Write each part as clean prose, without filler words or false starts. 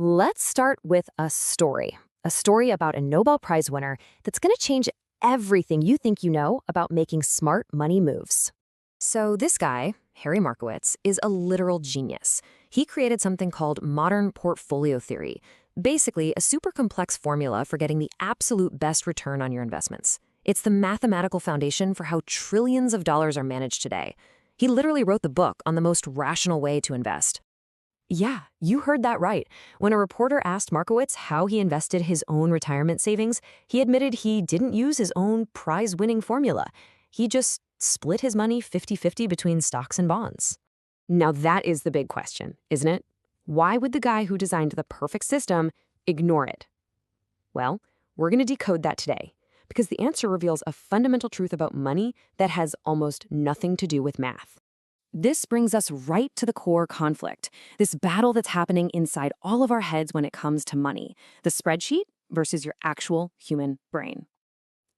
Let's start with a story about a Nobel Prize winner that's going to change everything you think you know about making smart money moves. So this guy, Harry Markowitz, is a literal genius. He created something called modern portfolio theory, basically a super complex formula for getting the absolute best return on your investments. It's the mathematical foundation for how trillions of dollars are managed today. He literally wrote the book on the most rational way to invest. Yeah, you heard that right. When a reporter asked Markowitz how he invested his own retirement savings, he admitted he didn't use his own prize-winning formula. He just split his money 50-50 between stocks and bonds. Now that is the big question, isn't it? Why would the guy who designed the perfect system ignore it? Well, we're going to decode that today, because the answer reveals a fundamental truth about money that has almost nothing to do with math. This brings us right to the core conflict, this battle that's happening inside all of our heads when it comes to money, the spreadsheet versus your actual human brain.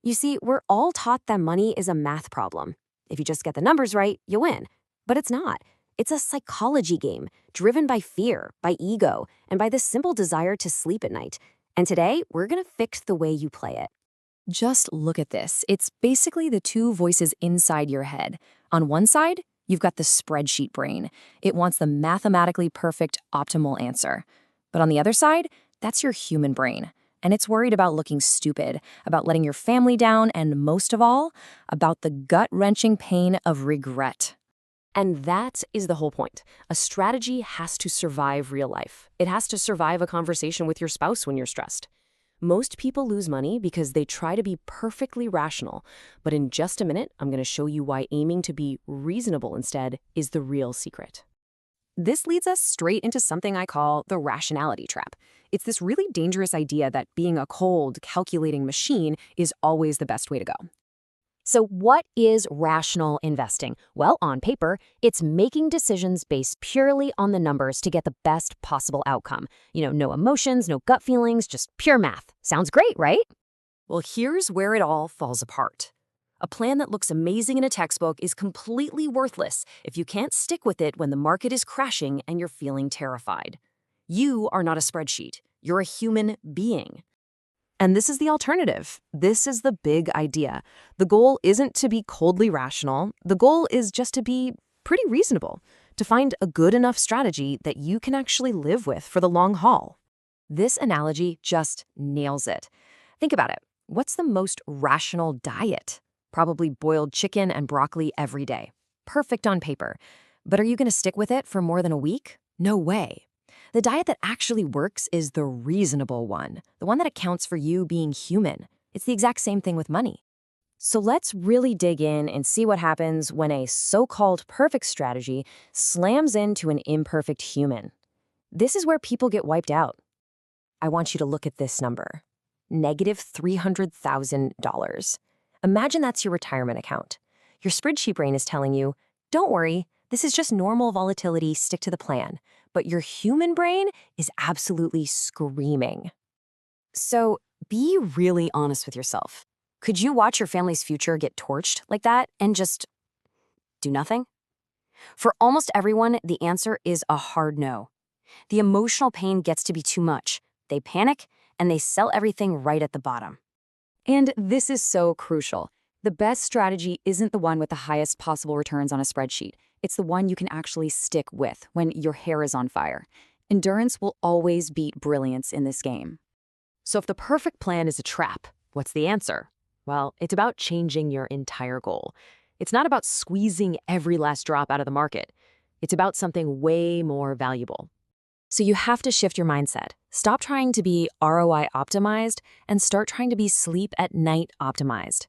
You see, we're all taught that money is a math problem. If you just get the numbers right, you win. But it's not. It's a psychology game, driven by fear, by ego, and by the simple desire to sleep at night. And today, we're going to fix the way you play it. Just look at this. It's basically the two voices inside your head. On one side, you've got the spreadsheet brain. It wants the mathematically perfect, optimal answer. But on the other side, that's your human brain. And it's worried about looking stupid, about letting your family down, and most of all, about the gut-wrenching pain of regret. And that is the whole point. A strategy has to survive real life. It has to survive a conversation with your spouse when you're stressed. Most people lose money because they try to be perfectly rational. But in just a minute, I'm going to show you why aiming to be reasonable instead is the real secret. This leads us straight into something I call the rationality trap. It's this really dangerous idea that being a cold, calculating machine is always the best way to go. So what is rational investing? Well, on paper, it's making decisions based purely on the numbers to get the best possible outcome. No emotions, no gut feelings, just pure math. Sounds great, right? Well, here's where it all falls apart. A plan that looks amazing in a textbook is completely worthless if you can't stick with it when the market is crashing and you're feeling terrified. You are not a spreadsheet. You're a human being. And this is the alternative. This is the big idea. The goal isn't to be coldly rational. The goal is just to be pretty reasonable, to find a good enough strategy that you can actually live with for the long haul. This analogy just nails it. Think about it. What's the most rational diet? Probably boiled chicken and broccoli every day. Perfect on paper. But are you going to stick with it for more than a week? No way. The diet that actually works is the reasonable one, the one that accounts for you being human. It's the exact same thing with money. So let's really dig in and see what happens when a so-called perfect strategy slams into an imperfect human. This is where people get wiped out. I want you to look at this number. $300,000. Imagine that's your retirement account. Your spreadsheet brain is telling you, don't worry, this is just normal volatility, stick to the plan. But your human brain is absolutely screaming. So be really honest with yourself. Could you watch your family's future get torched like that and just do nothing? For almost everyone, the answer is a hard no. The emotional pain gets to be too much. They panic and they sell everything right at the bottom. And this is so crucial. The best strategy isn't the one with the highest possible returns on a spreadsheet. It's the one you can actually stick with when your hair is on fire. Endurance will always beat brilliance in this game. So if the perfect plan is a trap, what's the answer? Well, it's about changing your entire goal. It's not about squeezing every last drop out of the market. It's about something way more valuable. So you have to shift your mindset. Stop trying to be ROI optimized and start trying to be sleep at night optimized.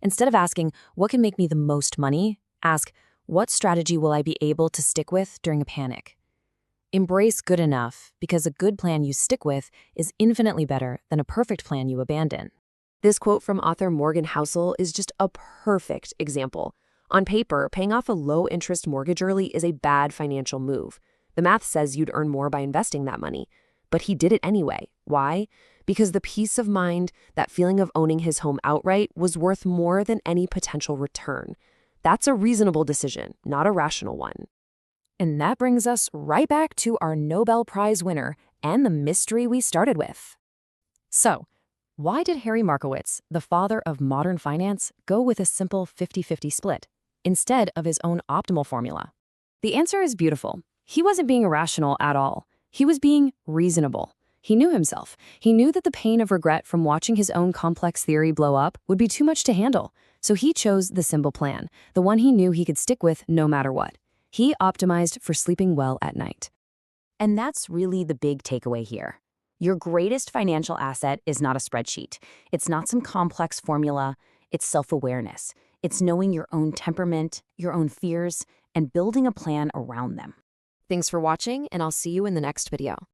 Instead of asking, what can make me the most money? Ask, what strategy will I be able to stick with during a panic? Embrace good enough, because a good plan you stick with is infinitely better than a perfect plan you abandon. This quote from author Morgan Housel is just a perfect example. On paper, paying off a low-interest mortgage early is a bad financial move. The math says you'd earn more by investing that money. But he did it anyway. Why? Because the peace of mind, that feeling of owning his home outright, was worth more than any potential return. That's a reasonable decision, not a rational one. And that brings us right back to our Nobel Prize winner and the mystery we started with. So, why did Harry Markowitz, the father of modern finance, go with a simple 50-50 split instead of his own optimal formula? The answer is beautiful. He wasn't being irrational at all. He was being reasonable. He knew himself. He knew that the pain of regret from watching his own complex theory blow up would be too much to handle. So he chose the simple plan, the one he knew he could stick with no matter what. He optimized for sleeping well at night. And that's really the big takeaway here. Your greatest financial asset is not a spreadsheet. It's not some complex formula. It's self-awareness. It's knowing your own temperament, your own fears, and building a plan around them. Thanks for watching, and I'll see you in the next video.